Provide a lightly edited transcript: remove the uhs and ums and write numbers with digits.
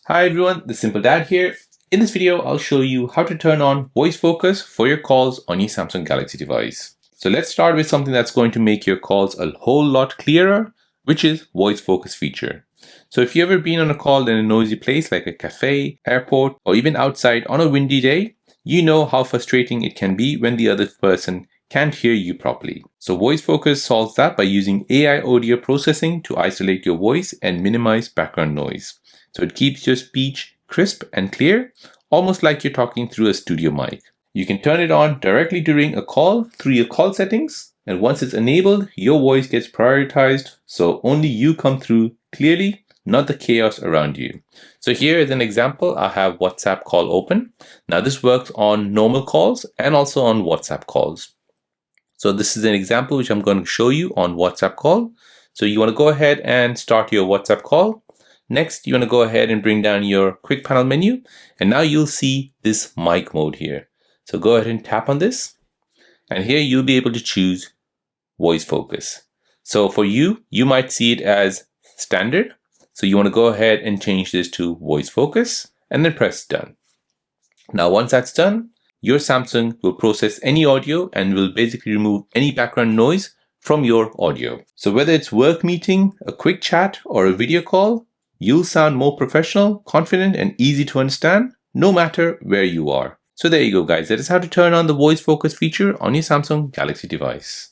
Hi everyone, the Simple Dad here. In this video, I'll show you how to turn on voice focus for your calls on your Samsung Galaxy device. So let's start with something that's going to make your calls a whole lot clearer, which is voice focus feature. So if you've ever been on a call in a noisy place like a cafe, airport, or even outside on a windy day, you know how frustrating it can be when the other person can't hear you properly. So voice focus solves that by using AI audio processing to isolate your voice and minimize background noise. So it keeps your speech crisp and clear, almost like you're talking through a studio mic. You can turn it on directly during a call through your call settings, and once it's enabled, your voice gets prioritized, so only you come through clearly, not the chaos around you. So here is an example. I have WhatsApp call open. Now this works on normal calls and also on WhatsApp calls. So this is an example which I'm going to show you on WhatsApp call. So you want to go ahead and start your WhatsApp call. Next, you want to go ahead and bring down your quick panel menu, and now you'll see this mic mode here. So go ahead and tap on this, and here you'll be able to choose voice focus. So for you, you might see it as standard. So you want to go ahead and change this to voice focus and then press done. Now, once that's done, your Samsung will process any audio and will basically remove any background noise from your audio. So whether it's work meeting, a quick chat, or a video call, you'll sound more professional, confident, and easy to understand, no matter where you are. So there you go, guys. That is how to turn on the voice focus feature on your Samsung Galaxy device.